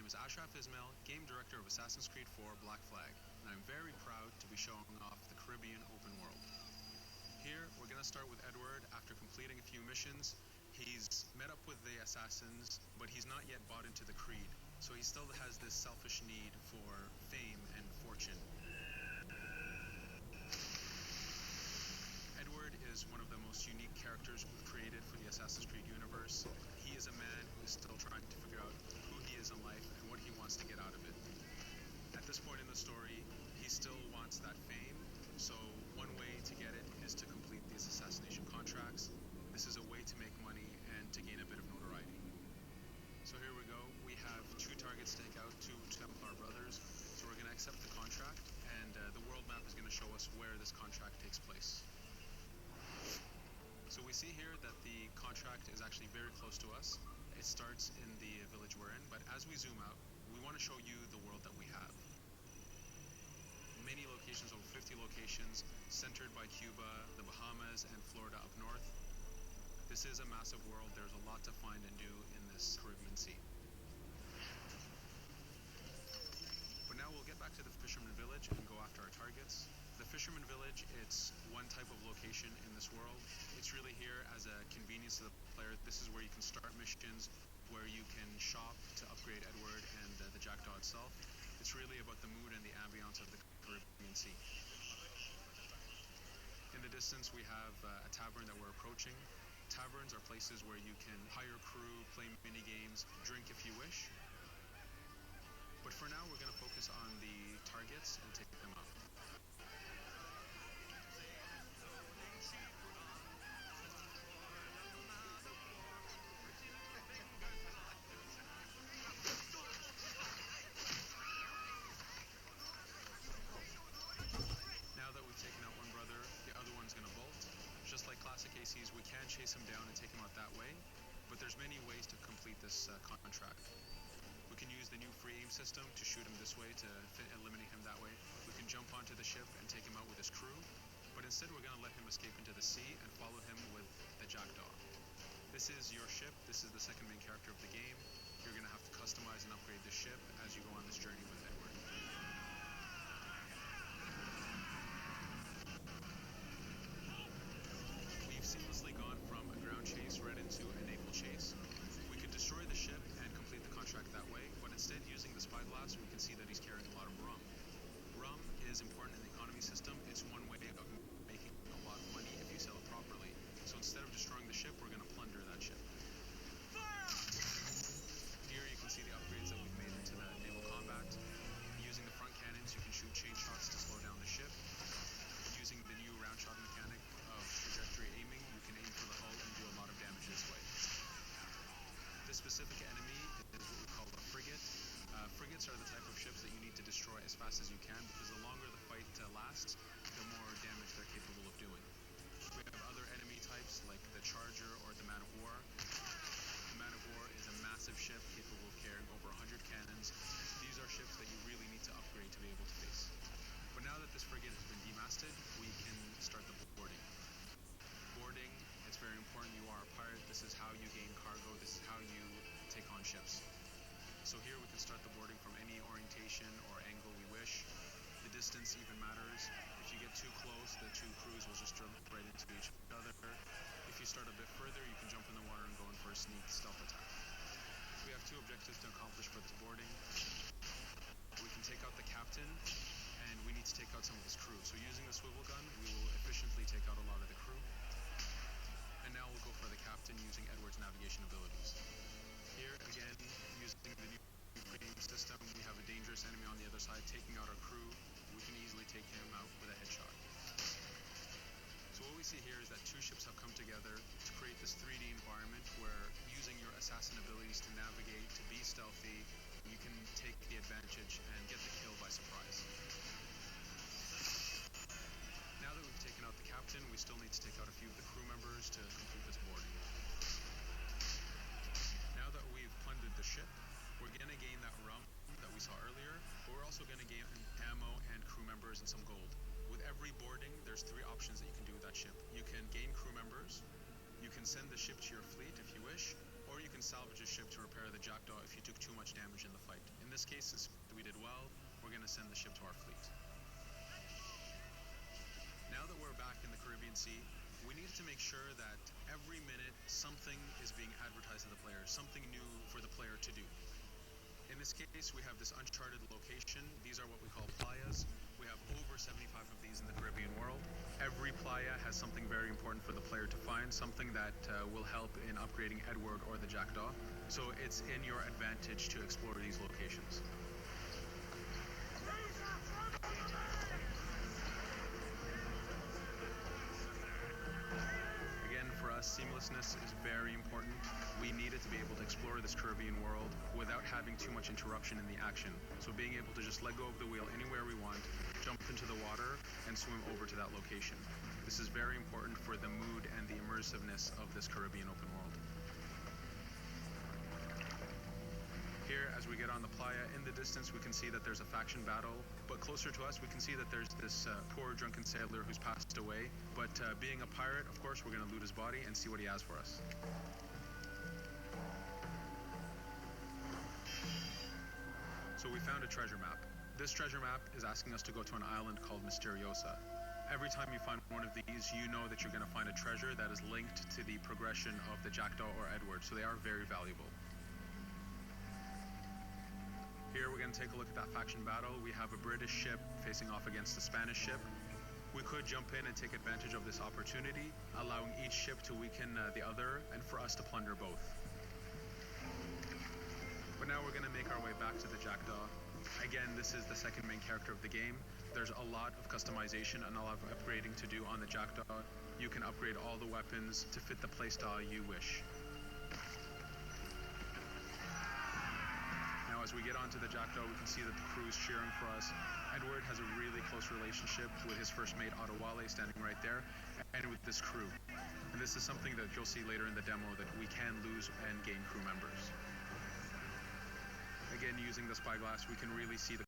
name is Ashraf Ismail, Game Director of Assassin's Creed 4 Black Flag, and I'm very proud to be showing off the Caribbean open world. Here, we're going to start with Edward after completing a few missions. He's met up with the assassins, but he's not yet bought into the creed, so he still has this selfish need for fame and fortune. Edward is one of the most unique characters we've created for the Assassin's Creed universe. He is a man who is still trying to figure out who he is in life and what he wants to get out of it. At this point in the story, he still wants that fame, so one way to get it is to complete these assassination contracts. This is a way to make money and to gain a bit of notoriety. So here we go. We have 2 targets to take out, 2 Templar brothers. So we're going to accept the contract, and the world map is going to show us where this contract takes place. So we see here that the contract is actually very close to us. It starts in the village we're in, but as we zoom out, we want to show you the world that we have. Many locations, over 50 locations, centered by Cuba, the Bahamas, and Florida up north. This is a massive world. There's a lot to find and do in this Caribbean Sea. But now we'll get back to the Fisherman Village and go after our targets. The Fisherman Village, it's one type of location in this world. It's really here as a convenience to the player. This is where you can start missions, where you can shop to upgrade Edward and the Jackdaw itself. It's really about the mood and the ambiance of the Caribbean Sea. In the distance, we have a tavern that we're approaching. Taverns are places where you can hire crew, play mini games, drink if you wish. But for now, we're going to focus on the targets and take them out. Now that we've taken out one brother, the other one's going to bolt. Just like classic ACs, we can chase him down and take him out that way, but there's many ways to complete this contract. We can use the new free aim system to shoot him this way to eliminate him that way. We can jump onto the ship and take him out with his crew, but instead we're going to let him escape into the sea and follow him with the Jackdaw. This is your ship. This is the second main character of the game. You're going to have to customize and upgrade the ship as you go on this journey with Edward. We've seamlessly gone from a ground chase right into a naval chase. We could destroy the ship and complete the contract that way, but instead using the spyglass, we can see that he's carrying a lot of rum. Rum is important in the economy system. It's one way of making a lot of money if you sell it properly. So instead of destroying the ship, we're going to plunder that ship. Here you can see the upgrades that we've made into the naval combat. Using the front cannons, you can shoot chain shots to slow down the ship. Using the new round shot mechanic of trajectory aiming, you can aim for the hull and do a lot of damage this way. This specific enemy is what we call a frigate. Frigates are the type of ships that you need to destroy as fast as you can, because the longer the fight lasts, the more damage they're capable of doing. We have other enemy types like the Charger or the Man of War. The Man of War is a massive ship capable of carrying over 100 cannons. These are ships that you really need to upgrade to be able to face. But now that this frigate has been demasted, we can start the boarding. Boarding, it's very important. You are a pirate. This is how you gain cargo. This is how you take on ships. So here we can start the boarding from any orientation or angle we wish. The distance even matters. If you get too close, the 2 crews will just jump right into each other. If you start a bit further, you can jump in the water and go in for a sneak stealth attack. We have 2 objectives to accomplish for this boarding. We can take out the captain, and we need to take out some of his crew. So using the swivel gun, we will efficiently take out a lot of the crew. And now we'll go for the captain using Edward's navigation abilities. Here, again, using the new frame system, we have a dangerous enemy on the other side taking out our crew. We can easily take him out with a headshot. So what we see here is that 2 ships have come together to create this 3D environment where using your assassin abilities to navigate, to be stealthy, you can take the advantage and get the kill by surprise. Now that we've taken out the captain, we still need to take out a few of the crew members to complete this boarding. Now that we've plundered the ship, we're going to gain that rum that we saw earlier, but we're also going to gain ammo and crew members and some gold. With every boarding, there's 3 options that you can do with that ship. You can gain crew members, you can send the ship to your fleet if you wish, or you can salvage a ship to repair the Jackdaw if you took too much damage in the fight. this case, since we did well, we're going to send the ship to our fleet. Now that we're back in the Caribbean Sea, we need to make sure that every minute something is being advertised to the player, something new for the player to do. In this case, we have this uncharted location. These are what we call playas. We have over 75 of these in the Caribbean world. Every playa has something very important for the player to find, something that will help in upgrading Edward or the jackdaw. So it's in your advantage to explore these locations. Seamlessness is very important. We needed to be able to explore this Caribbean world without having too much interruption in the action. So being able to just let go of the wheel anywhere we want, jump into the water, and swim over to that location. This is very important for the mood and the immersiveness of this Caribbean open world. Here, as we get on the playa, in the distance we can see that there's a faction battle, but closer to us we can see that there's this poor drunken sailor who's passed away. But being a pirate, of course, we're going to loot his body and see what he has for us. So we found a treasure map. This treasure map is asking us to go to an island called Misteriosa. Every time you find one of these, you know that you're going to find a treasure that is linked to the progression of the jackdaw or Edward, so they are very valuable. Here we're going to take a look at that faction battle. We have a British ship facing off against a Spanish ship. We could jump in and take advantage of this opportunity, allowing each ship to weaken the other and for us to plunder both. But now we're going to make our way back to the jackdaw. Again, this is the second main character of the game. There's a lot of customization and a lot of upgrading to do on the jackdaw. You can upgrade all the weapons to fit the playstyle you wish. As we get onto the jackdaw, we can see that the crew is cheering for us. Edward has a really close relationship with his first mate, Adewale, standing right there, and with this crew. And this is something that you'll see later in the demo, that we can lose and gain crew members. Again, using the spyglass, we can really see the